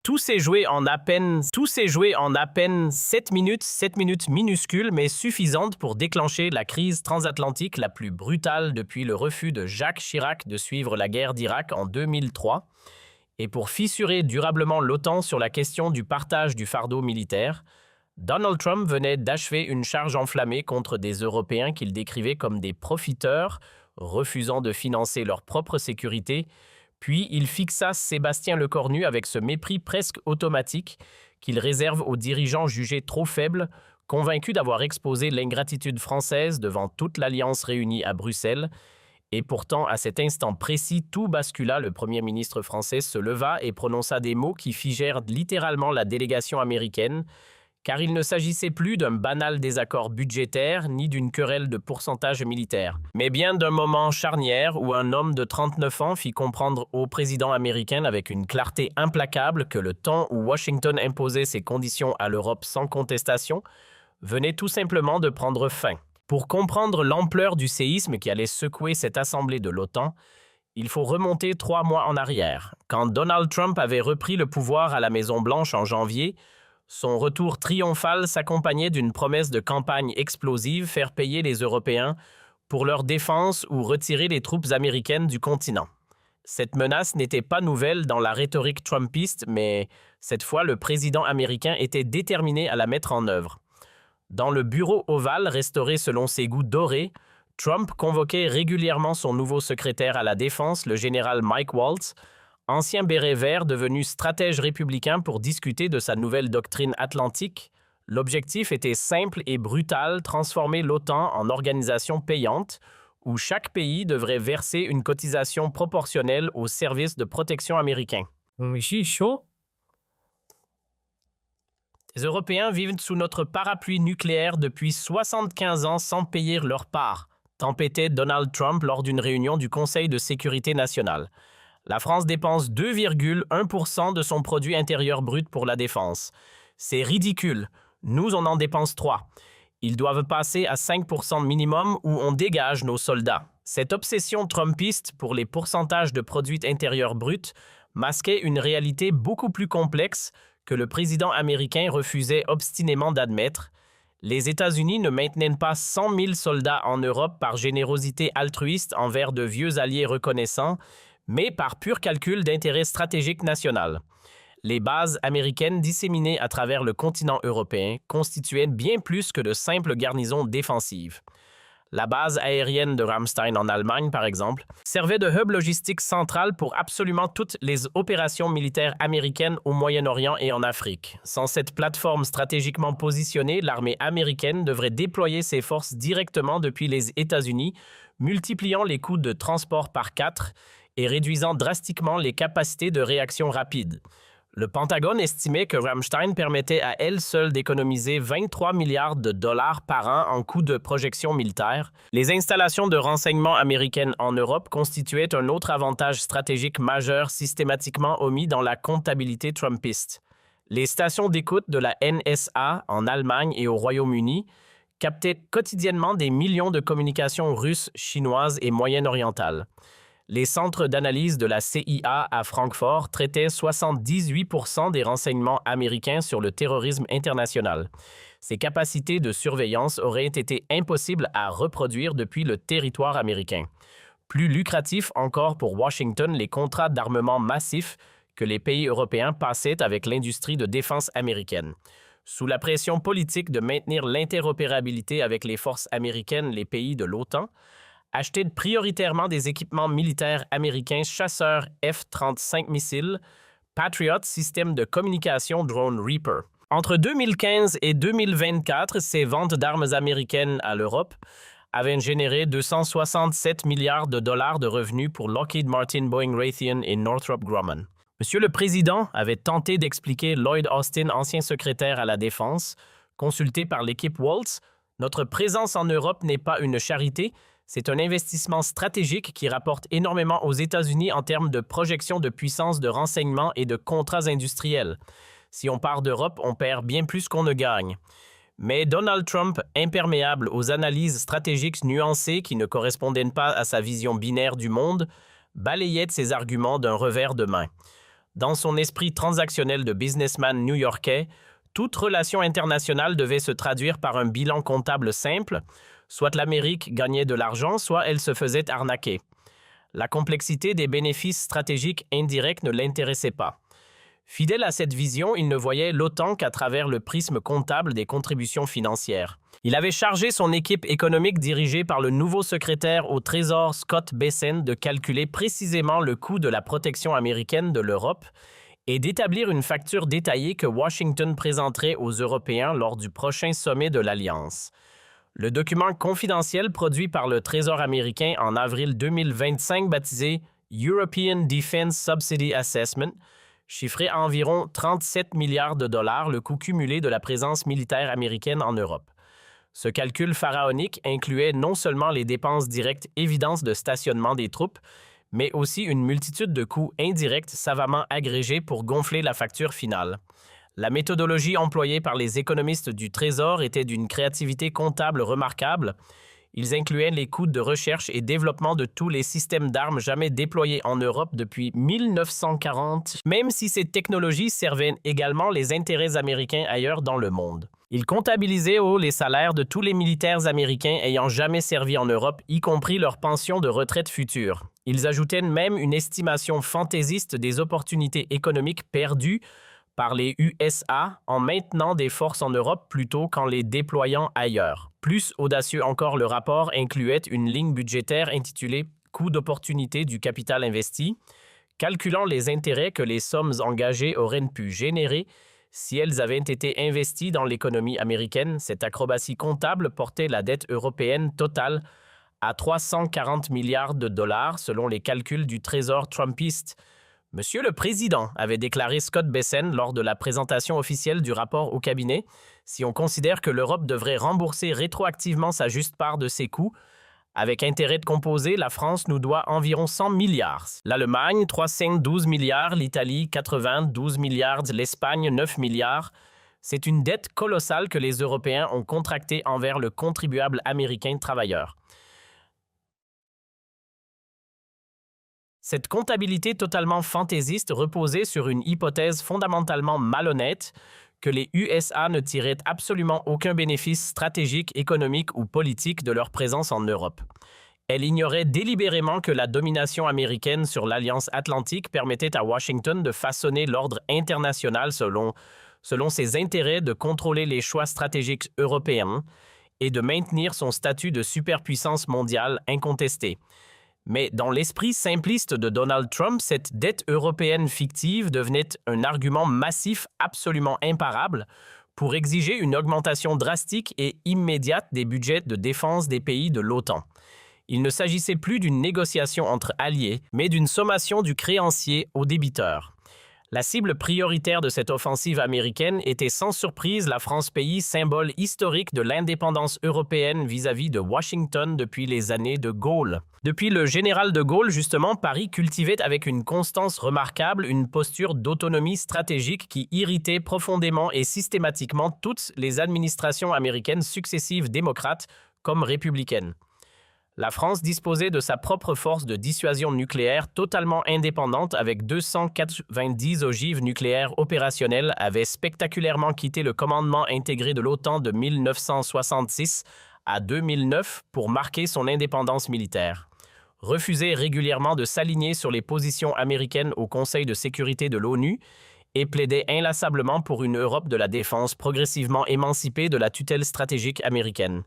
Tout s'est joué en à peine 7 minutes minuscules mais suffisantes pour déclencher la crise transatlantique la plus brutale depuis le refus de Jacques Chirac de suivre la guerre d'Irak en 2003 et pour fissurer durablement l'OTAN sur la question du partage du fardeau militaire. Donald Trump venait d'achever une charge enflammée contre des Européens qu'il décrivait comme des profiteurs, refusant de financer leur propre sécurité. Puis il fixa Sébastien Lecornu avec ce mépris presque automatique qu'il réserve aux dirigeants jugés trop faibles, convaincus d'avoir exposé l'ingratitude française devant toute l'Alliance réunie à Bruxelles. Et pourtant, à cet instant précis, tout bascula. Le premier ministre français se leva et prononça des mots qui figèrent littéralement la délégation américaine, car il ne s'agissait plus d'un banal désaccord budgétaire ni d'une querelle de pourcentage militaire, mais bien d'un moment charnière où un homme de 39 ans fit comprendre au président américain avec une clarté implacable que le temps où Washington imposait ses conditions à l'Europe sans contestation venait tout simplement de prendre fin. Pour comprendre l'ampleur du séisme qui allait secouer cette assemblée de l'OTAN, il faut remonter 3 mois en arrière. Quand Donald Trump avait repris le pouvoir à la Maison-Blanche en janvier, son retour triomphal s'accompagnait d'une promesse de campagne explosive, faire payer les Européens pour leur défense ou retirer les troupes américaines du continent. Cette menace n'était pas nouvelle dans la rhétorique trumpiste, mais cette fois, le président américain était déterminé à la mettre en œuvre. Dans le bureau ovale, restauré selon ses goûts dorés, Trump convoquait régulièrement son nouveau secrétaire à la Défense, le général Mike Waltz, ancien béret vert devenu stratège républicain pour discuter de sa nouvelle doctrine atlantique. L'objectif était simple et brutal, transformer l'OTAN en organisation payante, où chaque pays devrait verser une cotisation proportionnelle au service de protection américain. chaud. Les Européens vivent sous notre parapluie nucléaire depuis 75 ans sans payer leur part, tempêtait Donald Trump lors d'une réunion du Conseil de sécurité nationale. La France dépense 2,1% de son produit intérieur brut pour la défense. C'est ridicule. Nous, on en dépense 3. Ils doivent passer à 5% minimum ou on dégage nos soldats. Cette obsession trumpiste pour les pourcentages de produit intérieur brut masquait une réalité beaucoup plus complexe que le président américain refusait obstinément d'admettre. Les États-Unis ne maintenaient pas 100 000 soldats en Europe par générosité altruiste envers de vieux alliés reconnaissants, mais par pur calcul d'intérêt stratégique national. Les bases américaines disséminées à travers le continent européen constituaient bien plus que de simples garnisons défensives. La base aérienne de Ramstein en Allemagne, par exemple, servait de hub logistique central pour absolument toutes les opérations militaires américaines au Moyen-Orient et en Afrique. Sans cette plateforme stratégiquement positionnée, l'armée américaine devrait déployer ses forces directement depuis les États-Unis, multipliant les coûts de transport par 4 et réduisant drastiquement les capacités de réaction rapide. Le Pentagone estimait que Ramstein permettait à elle seule d'économiser 23 milliards de dollars par an en coûts de projection militaire. Les installations de renseignement américaines en Europe constituaient un autre avantage stratégique majeur systématiquement omis dans la comptabilité trumpiste. Les stations d'écoute de la NSA en Allemagne et au Royaume-Uni captaient quotidiennement des millions de communications russes, chinoises et moyen-orientales. Les centres d'analyse de la CIA à Francfort traitaient 78% des renseignements américains sur le terrorisme international. Ces capacités de surveillance auraient été impossibles à reproduire depuis le territoire américain. Plus lucratif encore pour Washington les contrats d'armement massifs que les pays européens passaient avec l'industrie de défense américaine. Sous la pression politique de maintenir l'interopérabilité avec les forces américaines, les pays de l'OTAN achetaient prioritairement des équipements militaires américains chasseurs F-35 missiles, Patriot, système de communication drone Reaper. Entre 2015 et 2024, ces ventes d'armes américaines à l'Europe avaient généré 267 milliards de dollars de revenus pour Lockheed Martin, Boeing, Raytheon et Northrop Grumman. Monsieur le Président avait tenté d'expliquer Lloyd Austin, ancien secrétaire à la Défense, consulté par l'équipe Waltz, « Notre présence en Europe n'est pas une charité, c'est un investissement stratégique qui rapporte énormément aux États-Unis en termes de projection de puissance de renseignement et de contrats industriels. Si on part d'Europe, on perd bien plus qu'on ne gagne. » Mais Donald Trump, imperméable aux analyses stratégiques nuancées qui ne correspondaient pas à sa vision binaire du monde, balayait ses arguments d'un revers de main. Dans son esprit transactionnel de businessman new-yorkais, toute relation internationale devait se traduire par un bilan comptable simple, soit l'Amérique gagnait de l'argent, soit elle se faisait arnaquer. La complexité des bénéfices stratégiques indirects ne l'intéressait pas. Fidèle à cette vision, il ne voyait l'OTAN qu'à travers le prisme comptable des contributions financières. Il avait chargé son équipe économique dirigée par le nouveau secrétaire au Trésor Scott Bessent de calculer précisément le coût de la protection américaine de l'Europe et d'établir une facture détaillée que Washington présenterait aux Européens lors du prochain sommet de l'Alliance. Le document confidentiel produit par le Trésor américain en avril 2025 baptisé European Defense Subsidy Assessment chiffré à environ 37 milliards de dollars le coût cumulé de la présence militaire américaine en Europe. Ce calcul pharaonique incluait non seulement les dépenses directes évidentes de stationnement des troupes, mais aussi une multitude de coûts indirects savamment agrégés pour gonfler la facture finale. La méthodologie employée par les économistes du Trésor était d'une créativité comptable remarquable. Ils incluaient les coûts de recherche et développement de tous les systèmes d'armes jamais déployés en Europe depuis 1940, même si ces technologies servaient également les intérêts américains ailleurs dans le monde. Ils comptabilisaient les salaires de tous les militaires américains ayant jamais servi en Europe, y compris leurs pensions de retraite futures. Ils ajoutaient même une estimation fantaisiste des opportunités économiques perdues par les USA en maintenant des forces en Europe plutôt qu'en les déployant ailleurs. Plus audacieux encore, le rapport incluait une ligne budgétaire intitulée « Coût d'opportunité du capital investi », calculant les intérêts que les sommes engagées auraient pu générer si elles avaient été investies dans l'économie américaine. Cette acrobatie comptable portait la dette européenne totale à 340 milliards de dollars selon les calculs du Trésor trumpiste. Monsieur le Président, avait déclaré Scott Bessent lors de la présentation officielle du rapport au cabinet, si on considère que l'Europe devrait rembourser rétroactivement sa juste part de ses coûts, avec intérêt de composer, la France nous doit environ 100 milliards. L'Allemagne, 312 milliards, l'Italie, 92 milliards, l'Espagne, 9 milliards. C'est une dette colossale que les Européens ont contractée envers le contribuable américain travailleur. Cette comptabilité totalement fantaisiste reposait sur une hypothèse fondamentalement malhonnête que les USA ne tiraient absolument aucun bénéfice stratégique, économique ou politique de leur présence en Europe. Elle ignorait délibérément que la domination américaine sur l'Alliance Atlantique permettait à Washington de façonner l'ordre international selon ses intérêts, de contrôler les choix stratégiques européens et de maintenir son statut de superpuissance mondiale incontesté. Mais dans l'esprit simpliste de Donald Trump, cette dette européenne fictive devenait un argument massif absolument imparable pour exiger une augmentation drastique et immédiate des budgets de défense des pays de l'OTAN. Il ne s'agissait plus d'une négociation entre alliés, mais d'une sommation du créancier au débiteur. La cible prioritaire de cette offensive américaine était sans surprise la France, pays symbole historique de l'indépendance européenne vis-à-vis de Washington depuis les années de Gaulle. Depuis le général de Gaulle, justement, Paris cultivait avec une constance remarquable une posture d'autonomie stratégique qui irritait profondément et systématiquement toutes les administrations américaines successives démocrates comme républicaines. La France disposait de sa propre force de dissuasion nucléaire totalement indépendante avec 290 ogives nucléaires opérationnelles, avait spectaculairement quitté le commandement intégré de l'OTAN de 1966 à 2009 pour marquer son indépendance militaire. Refusait régulièrement de s'aligner sur les positions américaines au Conseil de sécurité de l'ONU et plaidait inlassablement pour une Europe de la défense progressivement émancipée de la tutelle stratégique américaine.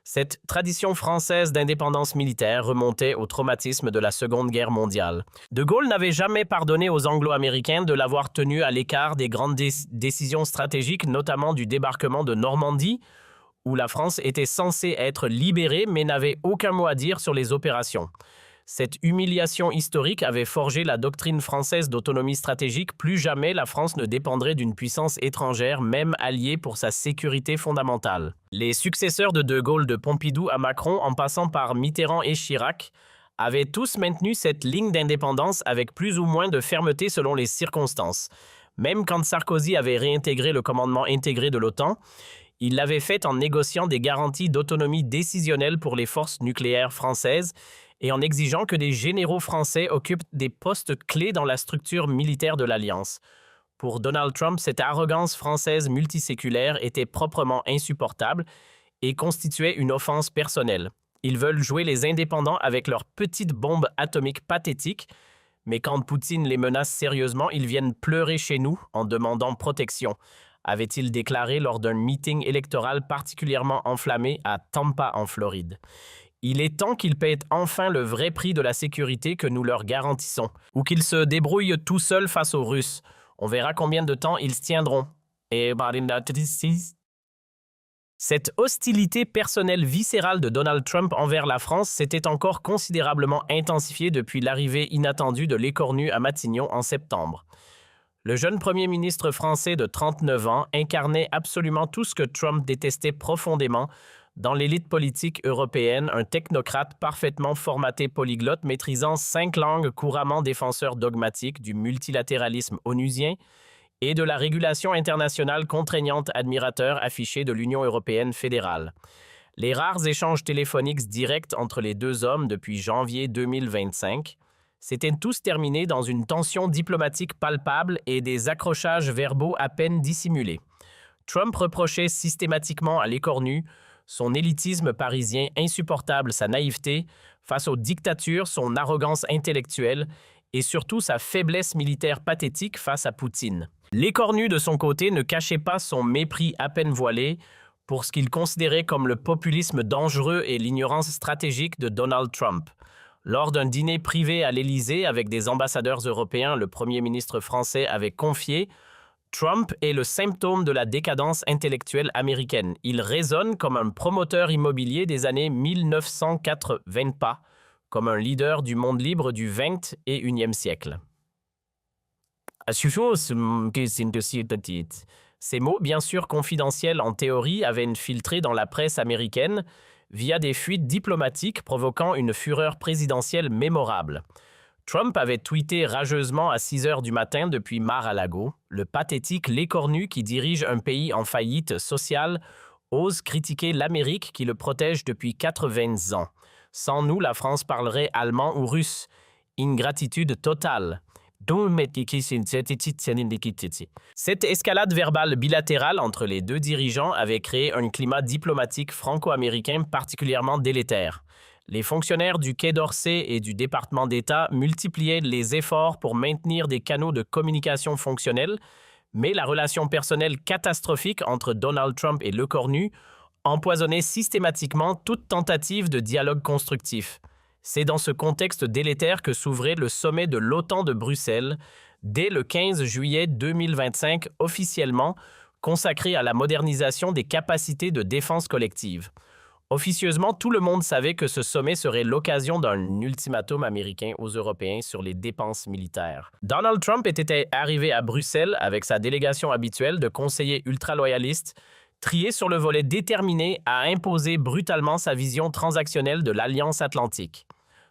Cette tradition française d'indépendance militaire remontait au traumatisme de la Seconde Guerre mondiale. De Gaulle n'avait jamais pardonné aux Anglo-Américains de l'avoir tenu à l'écart des grandes décisions stratégiques, notamment du débarquement de Normandie, où la France était censée être libérée mais n'avait aucun mot à dire sur les opérations. Cette humiliation historique avait forgé la doctrine française d'autonomie stratégique. Plus jamais la France ne dépendrait d'une puissance étrangère, même alliée pour sa sécurité fondamentale. Les successeurs de Gaulle, de Pompidou à Macron, en passant par Mitterrand et Chirac, avaient tous maintenu cette ligne d'indépendance avec plus ou moins de fermeté selon les circonstances. Même quand Sarkozy avait réintégré le commandement intégré de l'OTAN, il l'avait fait en négociant des garanties d'autonomie décisionnelle pour les forces nucléaires françaises et en exigeant que des généraux français occupent des postes clés dans la structure militaire de l'Alliance. Pour Donald Trump, cette arrogance française multiséculaire était proprement insupportable et constituait une offense personnelle. Ils veulent jouer les indépendants avec leurs petites bombes atomiques pathétiques, mais quand Poutine les menace sérieusement, ils viennent pleurer chez nous en demandant protection, avait-il déclaré lors d'un meeting électoral particulièrement enflammé à Tampa, en Floride. Il est temps qu'ils paient enfin le vrai prix de la sécurité que nous leur garantissons, ou qu'ils se débrouillent tout seuls face aux Russes. On verra combien de temps ils se tiendront. Cette hostilité personnelle viscérale de Donald Trump envers la France s'était encore considérablement intensifiée depuis l'arrivée inattendue de l'écornu à Matignon en septembre. Le jeune premier ministre français de 39 ans incarnait absolument tout ce que Trump détestait profondément dans l'élite politique européenne, un technocrate parfaitement formaté polyglotte maîtrisant 5 langues, couramment défenseur dogmatique du multilatéralisme onusien et de la régulation internationale contraignante, admirateur affiché de l'Union européenne fédérale. Les rares échanges téléphoniques directs entre les deux hommes depuis janvier 2025 s'étaient tous terminés dans une tension diplomatique palpable et des accrochages verbaux à peine dissimulés. Trump reprochait systématiquement à l'écornu son élitisme parisien insupportable, sa naïveté face aux dictatures, son arrogance intellectuelle et surtout sa faiblesse militaire pathétique face à Poutine. L'écornu, de son côté, ne cachait pas son mépris à peine voilé pour ce qu'il considérait comme le populisme dangereux et l'ignorance stratégique de Donald Trump. Lors d'un dîner privé à l'Élysée avec des ambassadeurs européens, le Premier ministre français avait confié « Trump est le symptôme de la décadence intellectuelle américaine. Il résonne comme un promoteur immobilier des années 1980, pas comme un leader du monde libre du XXIe siècle. » Ces mots, bien sûr confidentiels en théorie, avaient filtré dans la presse américaine via des fuites diplomatiques provoquant une fureur présidentielle mémorable. Trump avait tweeté rageusement à 6 heures du matin depuis Mar-a-Lago. Le pathétique l'écornu qui dirige un pays en faillite sociale ose critiquer l'Amérique qui le protège depuis 80 ans. Sans nous, la France parlerait allemand ou russe. Ingratitude totale. Cette escalade verbale bilatérale entre les deux dirigeants avait créé un climat diplomatique franco-américain particulièrement délétère. Les fonctionnaires du Quai d'Orsay et du département d'État multipliaient les efforts pour maintenir des canaux de communication fonctionnels, mais la relation personnelle catastrophique entre Donald Trump et l'écornu empoisonnait systématiquement toute tentative de dialogue constructif. C'est dans ce contexte délétère que s'ouvrait le sommet de l'OTAN de Bruxelles, dès le 15 juillet 2025, officiellement consacré à la modernisation des capacités de défense collective. Officieusement, tout le monde savait que ce sommet serait l'occasion d'un ultimatum américain aux Européens sur les dépenses militaires. Donald Trump était arrivé à Bruxelles avec sa délégation habituelle de conseillers ultra-loyalistes, triés sur le volet déterminé à imposer brutalement sa vision transactionnelle de l'Alliance atlantique.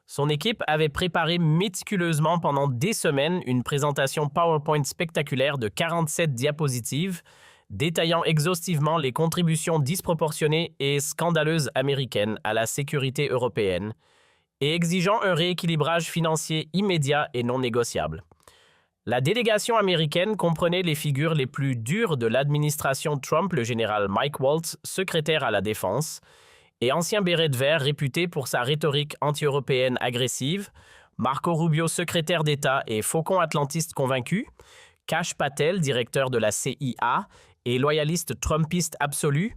Son équipe avait préparé méticuleusement pendant des semaines une présentation PowerPoint spectaculaire de 47 diapositives, détaillant exhaustivement les contributions disproportionnées et scandaleuses américaines à la sécurité européenne et exigeant un rééquilibrage financier immédiat et non négociable. La délégation américaine comprenait les figures les plus dures de l'administration Trump, le général Mike Waltz, secrétaire à la Défense, et ancien béret de verre réputé pour sa rhétorique anti-européenne agressive, Marco Rubio, secrétaire d'État et faucon atlantiste convaincu, Kash Patel, directeur de la CIA et loyaliste trumpiste absolu,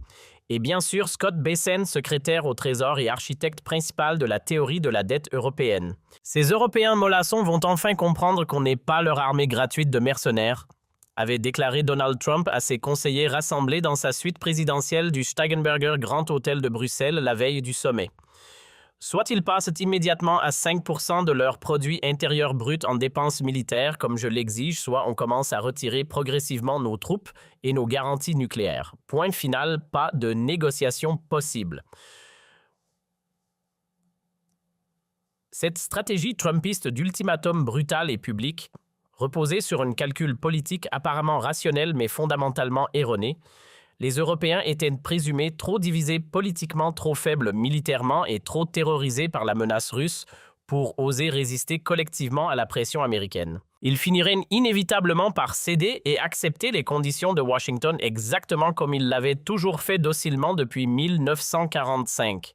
et bien sûr Scott Bessent, secrétaire au Trésor et architecte principal de la théorie de la dette européenne. Ces Européens mollassons vont enfin comprendre qu'on n'est pas leur armée gratuite de mercenaires, avait déclaré Donald Trump à ses conseillers rassemblés dans sa suite présidentielle du Steigenberger Grand Hôtel de Bruxelles la veille du sommet. Soit ils passent immédiatement à 5% de leur produit intérieur brut en dépenses militaires, comme je l'exige, soit on commence à retirer progressivement nos troupes et nos garanties nucléaires. Point final, pas de négociation possible. Cette stratégie trumpiste d'ultimatum brutal et public reposait sur un calcul politique apparemment rationnel mais fondamentalement erroné. Les Européens étaient présumés trop divisés politiquement, trop faibles militairement et trop terrorisés par la menace russe pour oser résister collectivement à la pression américaine. Ils finiraient inévitablement par céder et accepter les conditions de Washington exactement comme ils l'avaient toujours fait docilement depuis 1945.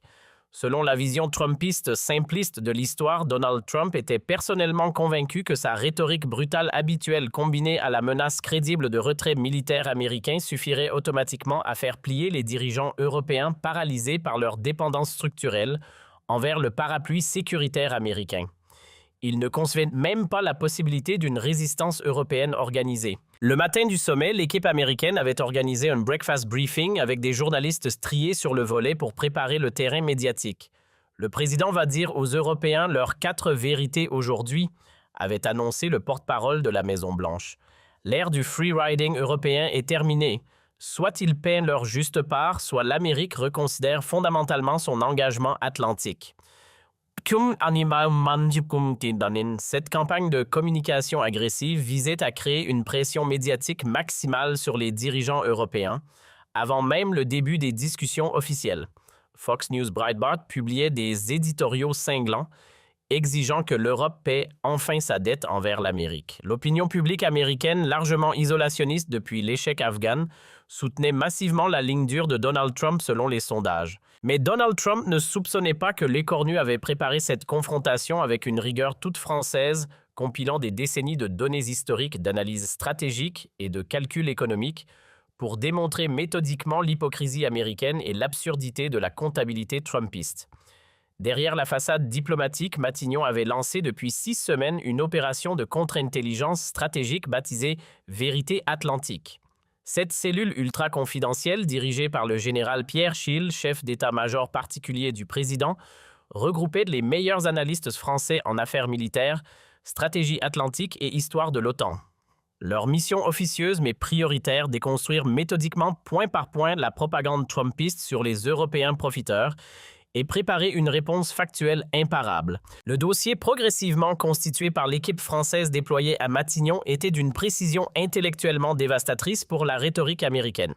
Selon la vision trumpiste simpliste de l'histoire, Donald Trump était personnellement convaincu que sa rhétorique brutale habituelle combinée à la menace crédible de retrait militaire américain suffirait automatiquement à faire plier les dirigeants européens paralysés par leur dépendance structurelle envers le parapluie sécuritaire américain. Il ne concevait même pas la possibilité d'une résistance européenne organisée. Le matin du sommet, l'équipe américaine avait organisé un breakfast briefing avec des journalistes striés sur le volet pour préparer le terrain médiatique. Le président va dire aux Européens leurs 4 vérités aujourd'hui, avait annoncé le porte-parole de la Maison-Blanche. L'ère du free riding européen est terminée. Soit ils paient leur juste part, soit l'Amérique reconsidère fondamentalement son engagement atlantique. Cette campagne de communication agressive visait à créer une pression médiatique maximale sur les dirigeants européens, avant même le début des discussions officielles. Fox News Breitbart publiait des éditoriaux cinglants, exigeant que l'Europe paie enfin sa dette envers l'Amérique. L'opinion publique américaine, largement isolationniste depuis l'échec afghan, soutenait massivement la ligne dure de Donald Trump selon les sondages. Mais Donald Trump ne soupçonnait pas que l'écornu avait préparé cette confrontation avec une rigueur toute française, compilant des décennies de données historiques, d'analyse stratégique et de calcul économique pour démontrer méthodiquement l'hypocrisie américaine et l'absurdité de la comptabilité trumpiste. Derrière la façade diplomatique, Matignon avait lancé depuis 6 semaines une opération de contre-intelligence stratégique baptisée « Vérité Atlantique ». Cette cellule ultra-confidentielle, dirigée par le général Pierre Schill, chef d'état-major particulier du président, regroupait les meilleurs analystes français en affaires militaires, stratégie atlantique et histoire de l'OTAN. Leur mission officieuse mais prioritaire, déconstruire méthodiquement point par point la propagande trumpiste sur les Européens profiteurs et préparer une réponse factuelle imparable. Le dossier progressivement constitué par l'équipe française déployée à Matignon était d'une précision intellectuellement dévastatrice pour la rhétorique américaine.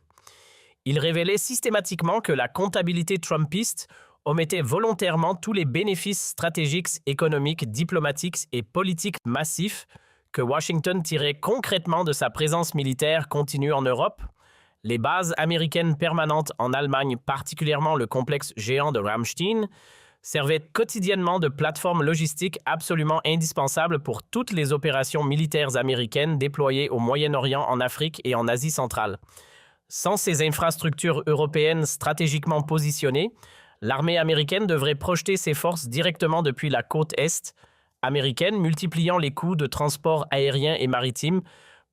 Il révélait systématiquement que la comptabilité trumpiste omettait volontairement tous les bénéfices stratégiques, économiques, diplomatiques et politiques massifs que Washington tirait concrètement de sa présence militaire continue en Europe. Les bases américaines permanentes en Allemagne, particulièrement le complexe géant de Ramstein, servaient quotidiennement de plateforme logistique absolument indispensable pour toutes les opérations militaires américaines déployées au Moyen-Orient, en Afrique et en Asie centrale. Sans ces infrastructures européennes stratégiquement positionnées, l'armée américaine devrait projeter ses forces directement depuis la côte Est américaine, multipliant les coûts de transport aérien et maritime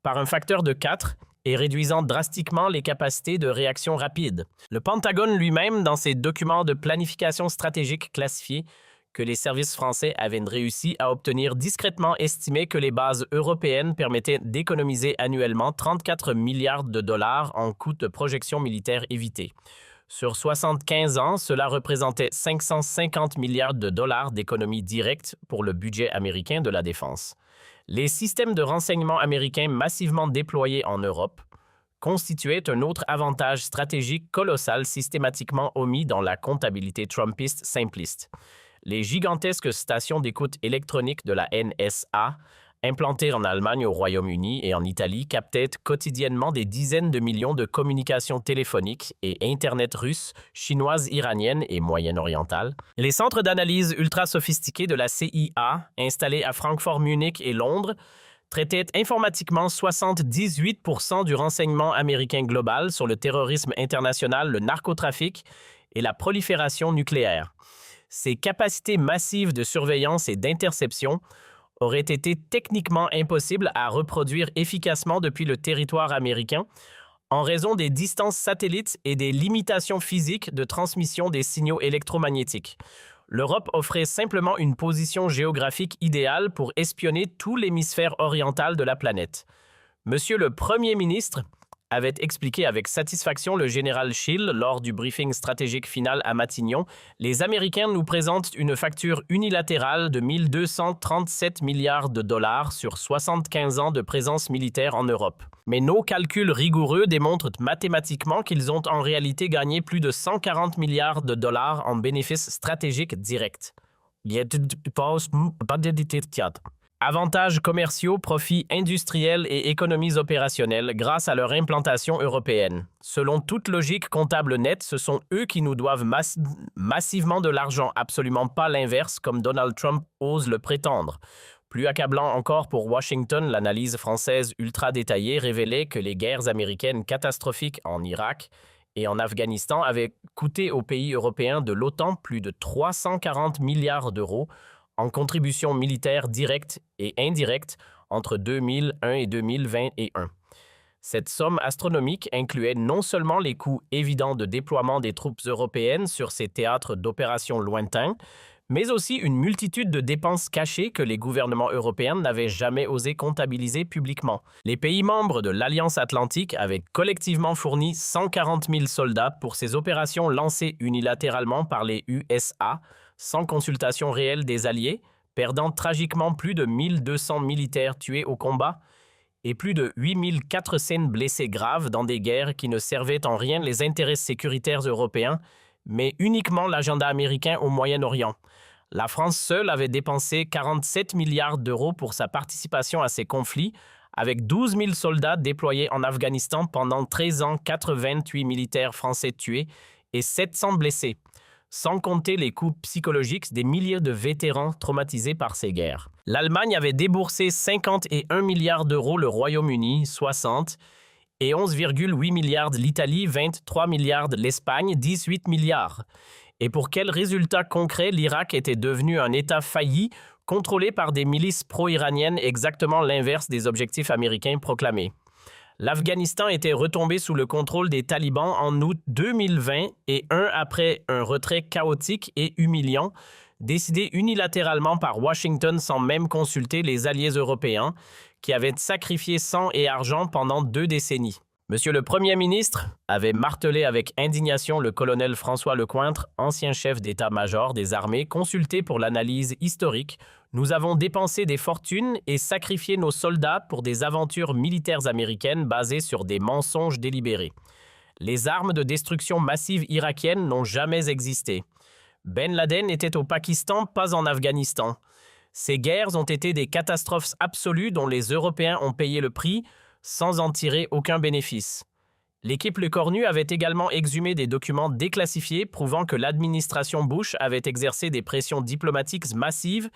par un facteur de 4 et réduisant drastiquement les capacités de réaction rapide. Le Pentagone lui-même, dans ses documents de planification stratégique classifiés que les services français avaient réussi à obtenir discrètement, estimait que les bases européennes permettaient d'économiser annuellement 34 milliards de dollars en coûts de projection militaire évités. Sur 75 ans, cela représentait 550 milliards de dollars d'économies directes pour le budget américain de la défense. Les systèmes de renseignement américains massivement déployés en Europe constituaient un autre avantage stratégique colossal systématiquement omis dans la comptabilité trumpiste simpliste. Les gigantesques stations d'écoute électronique de la NSA, implantées en Allemagne, au Royaume-Uni et en Italie, captaient quotidiennement des dizaines de millions de communications téléphoniques et Internet russes, chinoises, iraniennes et moyen-orientales. Les centres d'analyse ultra sophistiqués de la CIA, installés à Francfort, Munich et Londres, traitaient informatiquement 78% du renseignement américain global sur le terrorisme international, le narcotrafic et la prolifération nucléaire. Ces capacités massives de surveillance et d'interception aurait été techniquement impossible à reproduire efficacement depuis le territoire américain en raison des distances satellites et des limitations physiques de transmission des signaux électromagnétiques. L'Europe offrait simplement une position géographique idéale pour espionner tout l'hémisphère oriental de la planète. Monsieur le Premier ministre avait expliqué avec satisfaction le général Schill lors du briefing stratégique final à Matignon. Les Américains nous présentent une facture unilatérale de 1 237 milliards de dollars sur 75 ans de présence militaire en Europe. Mais nos calculs rigoureux démontrent mathématiquement qu'ils ont en réalité gagné plus de 140 milliards de dollars en bénéfices stratégiques directs. Avantages commerciaux, profits industriels et économies opérationnelles grâce à leur implantation européenne. Selon toute logique comptable nette, ce sont eux qui nous doivent massivement de l'argent, absolument pas l'inverse comme Donald Trump ose le prétendre. Plus accablant encore pour Washington, l'analyse française ultra détaillée révélait que les guerres américaines catastrophiques en Irak et en Afghanistan avaient coûté aux pays européens de l'OTAN plus de 340 milliards d'euros en contributions militaires directes et indirectes entre 2001 et 2021. Cette somme astronomique incluait non seulement les coûts évidents de déploiement des troupes européennes sur ces théâtres d'opérations lointains, mais aussi une multitude de dépenses cachées que les gouvernements européens n'avaient jamais osé comptabiliser publiquement. Les pays membres de l'Alliance Atlantique avaient collectivement fourni 140 000 soldats pour ces opérations lancées unilatéralement par les USA, sans consultation réelle des alliés, perdant tragiquement plus de 1200 militaires tués au combat et plus de 8400 blessés graves dans des guerres qui ne servaient en rien les intérêts sécuritaires européens, mais uniquement l'agenda américain au Moyen-Orient. La France seule avait dépensé 47 milliards d'euros pour sa participation à ces conflits, avec 12 000 soldats déployés en Afghanistan pendant 13 ans, 88 militaires français tués et 700 blessés, sans compter les coûts psychologiques des milliers de vétérans traumatisés par ces guerres. L'Allemagne avait déboursé 51 milliards d'euros, le Royaume-Uni 60 et 11,8 milliards de l'Italie, 23 milliards de l'Espagne, 18 milliards. Et pour quel résultat concret l'Irak était devenu un État failli, contrôlé par des milices pro-iraniennes, exactement l'inverse des objectifs américains proclamés. L'Afghanistan était retombé sous le contrôle des talibans en août 2020 et après un retrait chaotique et humiliant, décidé unilatéralement par Washington sans même consulter les alliés européens, qui avaient sacrifié sang et argent pendant 2 décennies. Monsieur le Premier ministre, avait martelé avec indignation le colonel François Lecointre, ancien chef d'état-major des armées, consulté pour l'analyse historique. Nous avons dépensé des fortunes et sacrifié nos soldats pour des aventures militaires américaines basées sur des mensonges délibérés. Les armes de destruction massive irakiennes n'ont jamais existé. Ben Laden était au Pakistan, pas en Afghanistan. Ces guerres ont été des catastrophes absolues dont les Européens ont payé le prix, sans en tirer aucun bénéfice. L'équipe Le Cornu avait également exhumé des documents déclassifiés prouvant que l'administration Bush avait exercé des pressions diplomatiques massives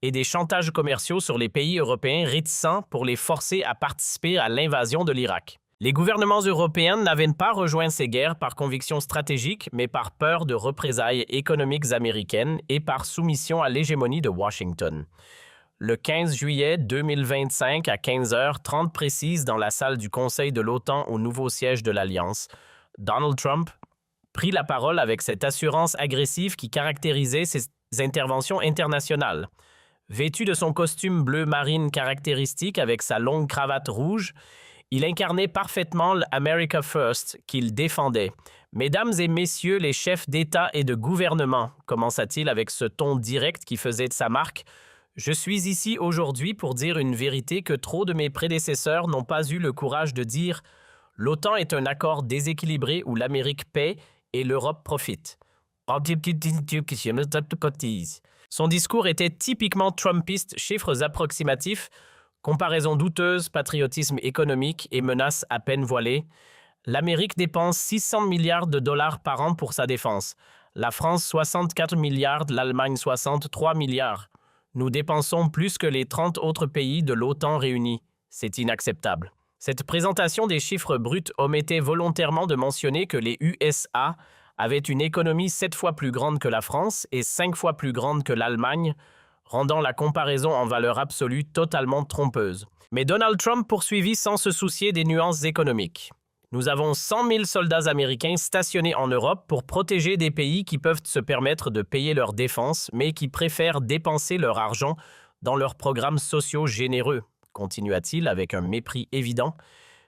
et des chantages commerciaux sur les pays européens réticents pour les forcer à participer à l'invasion de l'Irak. Les gouvernements européens n'avaient pas rejoint ces guerres par conviction stratégique, mais par peur de représailles économiques américaines et par soumission à l'hégémonie de Washington. Le 15 juillet 2025 à 15h30 précise dans la salle du Conseil de l'OTAN au nouveau siège de l'Alliance, Donald Trump prit la parole avec cette assurance agressive qui caractérisait ses interventions internationales. Vêtu de son costume bleu marine caractéristique avec sa longue cravate rouge, il incarnait parfaitement l'America First qu'il défendait. « Mesdames et messieurs les chefs d'État et de gouvernement », commença-t-il avec ce ton direct qui faisait de sa marque, « je suis ici aujourd'hui pour dire une vérité que trop de mes prédécesseurs n'ont pas eu le courage de dire. L'OTAN est un accord déséquilibré où l'Amérique paie et l'Europe profite. » Son discours était typiquement trumpiste, chiffres approximatifs, comparaisons douteuses, patriotisme économique et menaces à peine voilées. L'Amérique dépense 600 milliards de dollars par an pour sa défense. La France 64 milliards, l'Allemagne 63 milliards. Nous dépensons plus que les 30 autres pays de l'OTAN réunis. C'est inacceptable. Cette présentation des chiffres bruts omettait volontairement de mentionner que les USA avaient une économie 7 fois plus grande que la France et 5 fois plus grande que l'Allemagne, rendant la comparaison en valeur absolue totalement trompeuse. Mais Donald Trump poursuivit sans se soucier des nuances économiques. Nous avons 100 000 soldats américains stationnés en Europe pour protéger des pays qui peuvent se permettre de payer leur défense, mais qui préfèrent dépenser leur argent dans leurs programmes sociaux généreux, continua-t-il avec un mépris évident.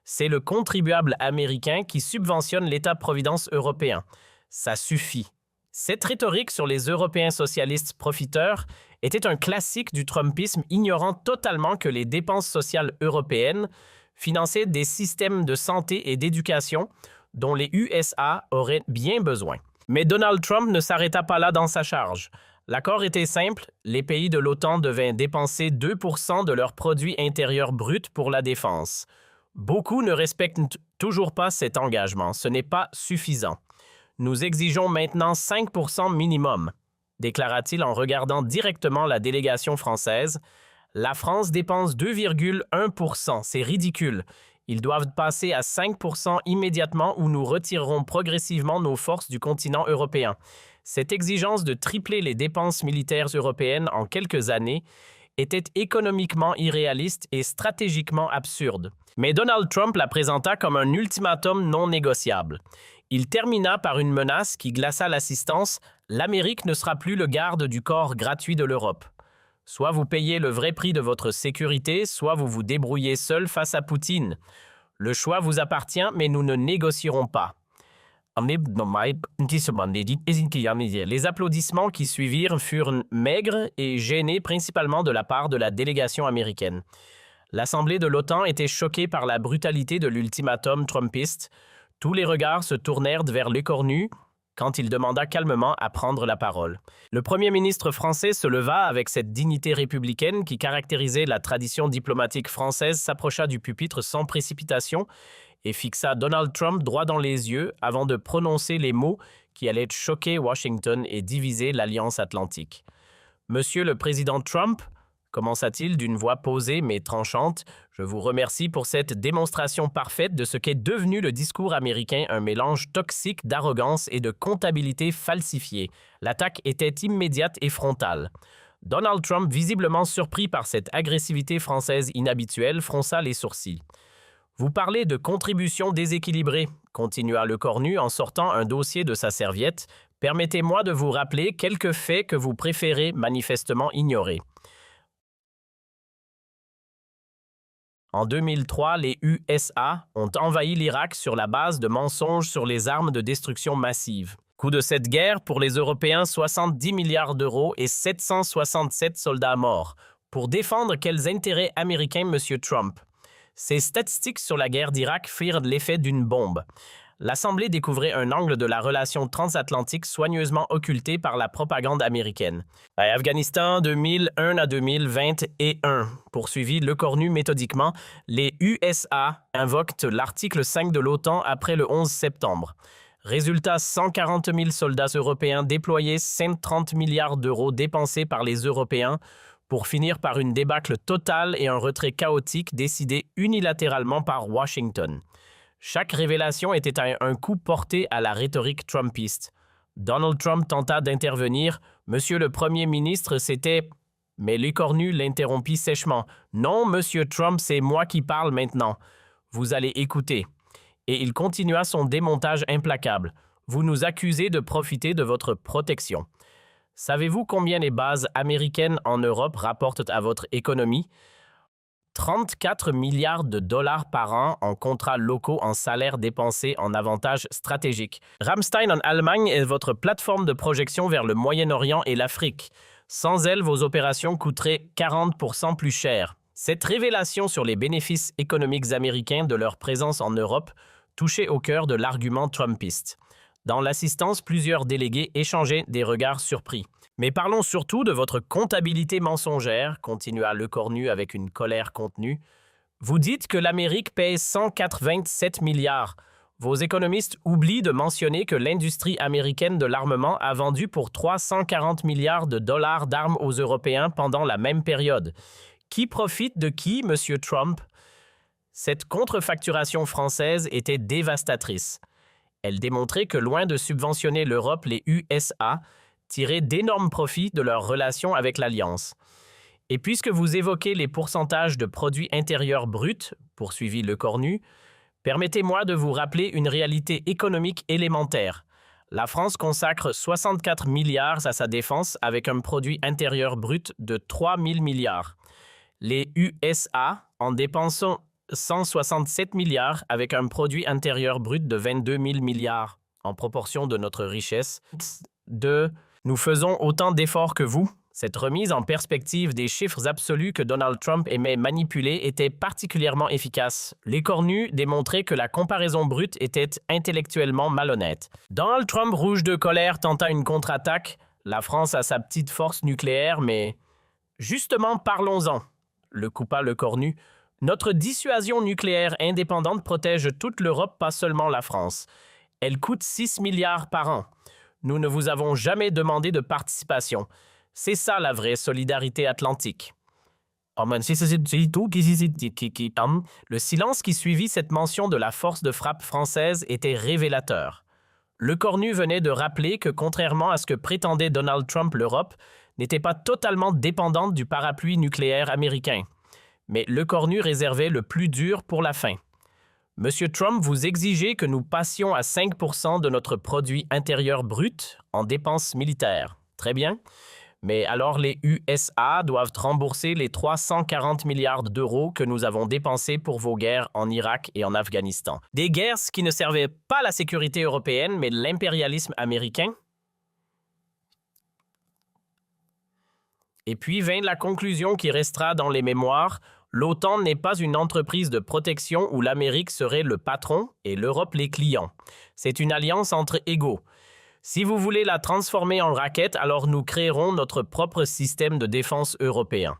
C'est le contribuable américain qui subventionne l'État-providence européen. Ça suffit. Cette rhétorique sur les Européens socialistes profiteurs était un classique du Trumpisme, ignorant totalement que les dépenses sociales européennes finançaient des systèmes de santé et d'éducation dont les USA auraient bien besoin. Mais Donald Trump ne s'arrêta pas là dans sa charge. L'accord était simple, les pays de l'OTAN devaient dépenser 2% de leur produit intérieur brut pour la défense. Beaucoup ne respectent toujours pas cet engagement, ce n'est pas suffisant. Nous exigeons maintenant 5% minimum, déclara-t-il en regardant directement la délégation française. La France dépense 2,1%, c'est ridicule. Ils doivent passer à 5% immédiatement ou nous retirerons progressivement nos forces du continent européen. Cette exigence de tripler les dépenses militaires européennes en quelques années était économiquement irréaliste et stratégiquement absurde. Mais Donald Trump la présenta comme un ultimatum non négociable. Il termina par une menace qui glaça l'assistance « L'Amérique ne sera plus le garde du corps gratuit de l'Europe. Soit vous payez le vrai prix de votre sécurité, soit vous vous débrouillez seul face à Poutine. Le choix vous appartient, mais nous ne négocierons pas. » Les applaudissements qui suivirent furent maigres et gênés principalement de la part de la délégation américaine. L'Assemblée de l'OTAN était choquée par la brutalité de l'ultimatum trumpiste. Tous les regards se tournèrent vers l'écornu quand il demanda calmement à prendre la parole. Le premier ministre français se leva avec cette dignité républicaine qui caractérisait la tradition diplomatique française, s'approcha du pupitre sans précipitation et fixa Donald Trump droit dans les yeux avant de prononcer les mots qui allaient choquer Washington et diviser l'Alliance atlantique. « Monsieur le Président Trump, commença-t-il d'une voix posée mais tranchante, je vous remercie pour cette démonstration parfaite de ce qu'est devenu le discours américain, un mélange toxique d'arrogance et de comptabilité falsifiée. L'attaque était immédiate et frontale. Donald Trump, visiblement surpris par cette agressivité française inhabituelle, fronça les sourcils. Vous parlez de contributions déséquilibrées, continua Lecornu en sortant un dossier de sa serviette. Permettez-moi de vous rappeler quelques faits que vous préférez manifestement ignorer. En 2003, les USA ont envahi l'Irak sur la base de mensonges sur les armes de destruction massive. Coût de cette guerre pour les Européens, 70 milliards d'euros et 767 soldats morts. Pour défendre quels intérêts américains, M. Trump? Ces statistiques sur la guerre d'Irak firent l'effet d'une bombe. L'Assemblée découvrait un angle de la relation transatlantique soigneusement occulté par la propagande américaine. Afghanistan 2001 à 2021, poursuivit Lecornu méthodiquement, les USA invoquent l'article 5 de l'OTAN après le 11 septembre. Résultat, 140 000 soldats européens déployés, 130 milliards d'euros dépensés par les Européens pour finir par une débâcle totale et un retrait chaotique décidé unilatéralement par Washington. Chaque révélation était un coup porté à la rhétorique trumpiste. Donald Trump tenta d'intervenir. « Monsieur le Premier ministre, c'était… » Mais Lecornu l'interrompit sèchement. « Non, Monsieur Trump, c'est moi qui parle maintenant. Vous allez écouter. » Et il continua son démontage implacable. « Vous nous accusez de profiter de votre protection. Savez-vous combien les bases américaines en Europe rapportent à votre économie ? 34 milliards de dollars par an en contrats locaux en salaires dépensés en avantages stratégiques. Ramstein en Allemagne est votre plateforme de projection vers le Moyen-Orient et l'Afrique. Sans elle, vos opérations coûteraient 40% plus cher. Cette révélation sur les bénéfices économiques américains de leur présence en Europe touchait au cœur de l'argument trumpiste. Dans l'assistance, plusieurs délégués échangeaient des regards surpris. Mais parlons surtout de votre comptabilité mensongère, continua Lecornu avec une colère contenue. Vous dites que l'Amérique paye 187 milliards. Vos économistes oublient de mentionner que l'industrie américaine de l'armement a vendu pour 340 milliards de dollars d'armes aux Européens pendant la même période. Qui profite de qui, M. Trump? Cette contrefacturation française était dévastatrice. Elle démontrait que loin de subventionner l'Europe, les USA tiraient d'énormes profits de leur relation avec l'Alliance. Et puisque vous évoquez les pourcentages de produits intérieurs bruts, poursuivit Lecornu, permettez-moi de vous rappeler une réalité économique élémentaire. La France consacre 64 milliards à sa défense avec un produit intérieur brut de 3 000 milliards. Les USA en dépensent 167 milliards avec un produit intérieur brut de 22 000 milliards en proportion de notre richesse. 2. Nous faisons autant d'efforts que vous. Cette remise en perspective des chiffres absolus que Donald Trump aimait manipuler était particulièrement efficace. L'écornu démontrait que la comparaison brute était intellectuellement malhonnête. Donald Trump, rouge de colère, tenta une contre-attaque. La France a sa petite force nucléaire, mais... Justement, parlons-en. Le coupa le cornu. Notre dissuasion nucléaire indépendante protège toute l'Europe, pas seulement la France. Elle coûte 6 milliards par an. Nous ne vous avons jamais demandé de participation. C'est ça la vraie solidarité atlantique. Le silence qui suivit cette mention de la force de frappe française était révélateur. Le cornu venait de rappeler que, contrairement à ce que prétendait Donald Trump, l'Europe n'était pas totalement dépendante du parapluie nucléaire américain. Mais le cornu réservait le plus dur pour la fin. Monsieur Trump, vous exigez que nous passions à 5% de notre produit intérieur brut en dépenses militaires. Très bien. Mais alors les USA doivent rembourser les 340 milliards d'euros que nous avons dépensés pour vos guerres en Irak et en Afghanistan. Des guerres qui ne servaient pas la sécurité européenne, mais l'impérialisme américain. Et puis vint la conclusion qui restera dans les mémoires. L'OTAN n'est pas une entreprise de protection où l'Amérique serait le patron et l'Europe les clients. C'est une alliance entre égaux. Si vous voulez la transformer en raquette, alors nous créerons notre propre système de défense européen.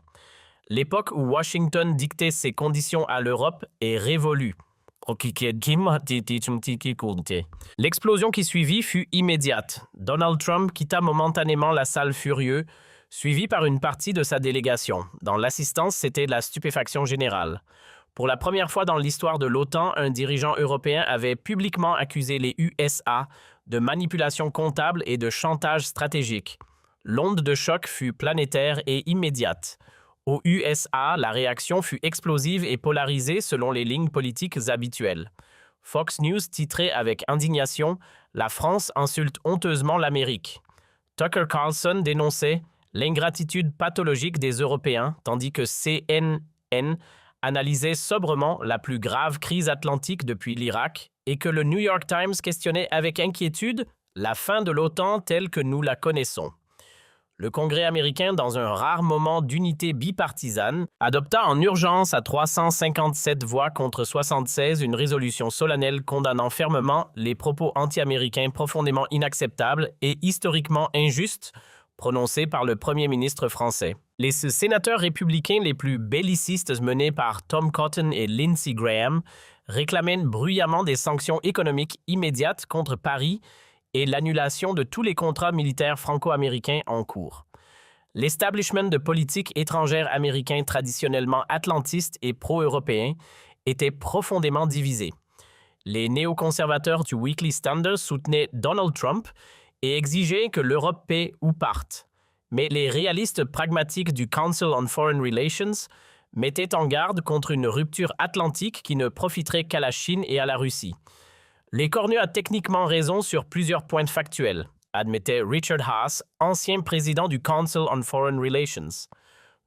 L'époque où Washington dictait ses conditions à l'Europe est révolue. L'explosion qui suivit fut immédiate. Donald Trump quitta momentanément la salle furieux, suivi par une partie de sa délégation. Dans l'assistance, c'était la stupéfaction générale. Pour la première fois dans l'histoire de l'OTAN, un dirigeant européen avait publiquement accusé les USA de manipulation comptable et de chantage stratégique. L'onde de choc fut planétaire et immédiate. Aux USA, la réaction fut explosive et polarisée selon les lignes politiques habituelles. Fox News titrait avec indignation « La France insulte honteusement l'Amérique ». Tucker Carlson dénonçait l'ingratitude pathologique des Européens, tandis que CNN analysait sobrement la plus grave crise atlantique depuis l'Irak et que le New York Times questionnait avec inquiétude la fin de l'OTAN telle que nous la connaissons. Le Congrès américain, dans un rare moment d'unité bipartisane, adopta en urgence à 357 voix contre 76 une résolution solennelle condamnant fermement les propos anti-américains profondément inacceptables et historiquement injustes prononcés par le premier ministre français. Les sénateurs républicains les plus bellicistes menés par Tom Cotton et Lindsey Graham réclamaient bruyamment des sanctions économiques immédiates contre Paris et l'annulation de tous les contrats militaires franco-américains en cours. L'establishment de politique étrangère américain traditionnellement atlantiste et pro-européen était profondément divisé. Les néoconservateurs du Weekly Standard soutenaient Donald Trump et exigeaient que l'Europe paie ou parte. Mais les réalistes pragmatiques du Council on Foreign Relations mettaient en garde contre une rupture atlantique qui ne profiterait qu'à la Chine et à la Russie. Les cornus a techniquement raison sur plusieurs points factuels, admettait Richard Haass, ancien président du Council on Foreign Relations.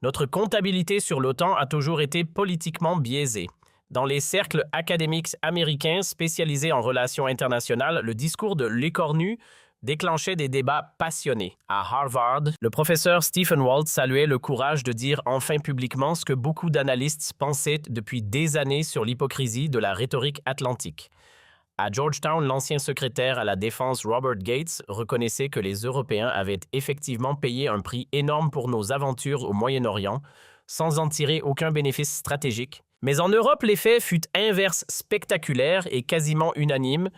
Notre comptabilité sur l'OTAN a toujours été politiquement biaisée. Dans les cercles académiques américains spécialisés en relations internationales, le discours de l'écornu déclenchait des débats passionnés. À Harvard, le professeur Stephen Walt saluait le courage de dire enfin publiquement ce que beaucoup d'analystes pensaient depuis des années sur l'hypocrisie de la rhétorique atlantique. À Georgetown, l'ancien secrétaire à la défense Robert Gates reconnaissait que les Européens avaient effectivement payé un prix énorme pour nos aventures au Moyen-Orient, sans en tirer aucun bénéfice stratégique. Mais en Europe, l'effet fut inverse spectaculaire et quasiment unanime.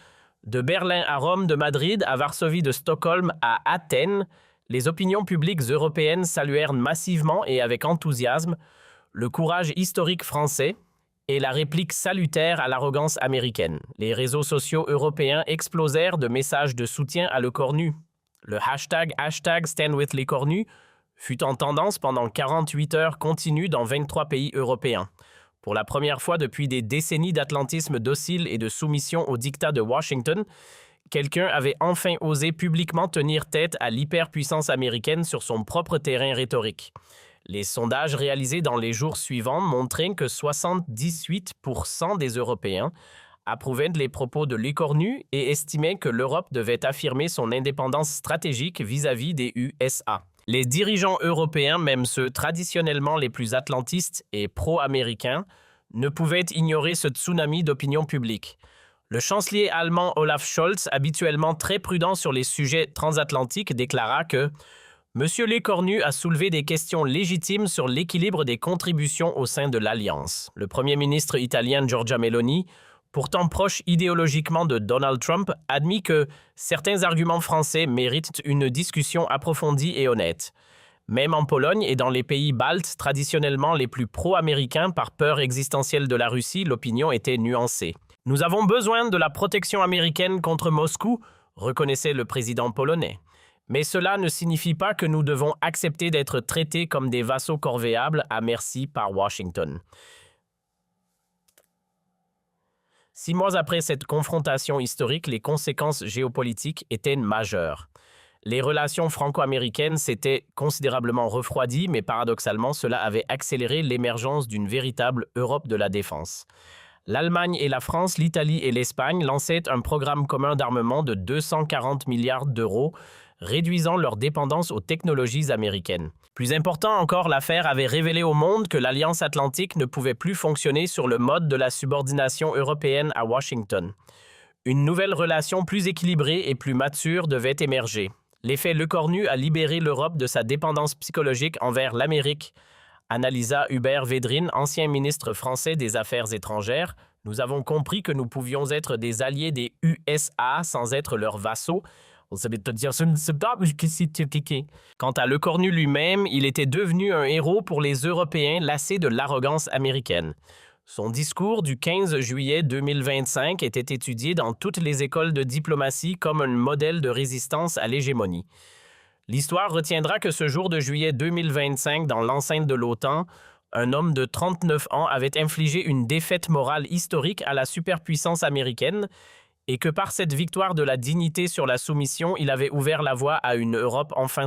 De Berlin à Rome, de Madrid à Varsovie, de Stockholm à Athènes, les opinions publiques européennes saluèrent massivement et avec enthousiasme le courage historique français et la réplique salutaire à l'arrogance américaine. Les réseaux sociaux européens explosèrent de messages de soutien à l'écornu. Le hashtag #StandWithLesCornus fut en tendance pendant 48 heures continues dans 23 pays européens. Pour la première fois depuis des décennies d'atlantisme docile et de soumission au diktat de Washington, quelqu'un avait enfin osé publiquement tenir tête à l'hyperpuissance américaine sur son propre terrain rhétorique. Les sondages réalisés dans les jours suivants montraient que 78% des Européens approuvaient les propos de Lecornu et estimaient que l'Europe devait affirmer son indépendance stratégique vis-à-vis des USA. Les dirigeants européens, même ceux traditionnellement les plus atlantistes et pro-américains, ne pouvaient ignorer ce tsunami d'opinion publique. Le chancelier allemand Olaf Scholz, habituellement très prudent sur les sujets transatlantiques, déclara que « Monsieur Lecornu a soulevé des questions légitimes sur l'équilibre des contributions au sein de l'Alliance ». Le Premier ministre italien Giorgia Meloni, pourtant proche idéologiquement de Donald Trump, admit que certains arguments français méritent une discussion approfondie et honnête. Même en Pologne et dans les pays baltes, traditionnellement les plus pro-américains par peur existentielle de la Russie, l'opinion était nuancée. « Nous avons besoin de la protection américaine contre Moscou », reconnaissait le président polonais. Mais cela ne signifie pas que nous devons accepter d'être traités comme des vassaux corvéables à merci par Washington. 6 mois après cette confrontation historique, les conséquences géopolitiques étaient majeures. Les relations franco-américaines s'étaient considérablement refroidies, mais paradoxalement, cela avait accéléré l'émergence d'une véritable Europe de la défense. L'Allemagne et la France, l'Italie et l'Espagne lançaient un programme commun d'armement de 240 milliards d'euros, réduisant leur dépendance aux technologies américaines. Plus important encore, l'affaire avait révélé au monde que l'Alliance atlantique ne pouvait plus fonctionner sur le mode de la subordination européenne à Washington. Une nouvelle relation plus équilibrée et plus mature devait émerger. L'effet Lecornu a libéré l'Europe de sa dépendance psychologique envers l'Amérique, analysa Hubert Védrine, ancien ministre français des Affaires étrangères. Nous avons compris que nous pouvions être des alliés des USA sans être leurs vassaux. Quant à Lecornu lui-même, il était devenu un héros pour les Européens lassés de l'arrogance américaine. Son discours du 15 juillet 2025 était étudié dans toutes les écoles de diplomatie comme un modèle de résistance à l'hégémonie. L'histoire retiendra que ce jour de juillet 2025, dans l'enceinte de l'OTAN, un homme de 39 ans avait infligé une défaite morale historique à la superpuissance américaine et que par cette victoire de la dignité sur la soumission, il avait ouvert la voie à une Europe enfin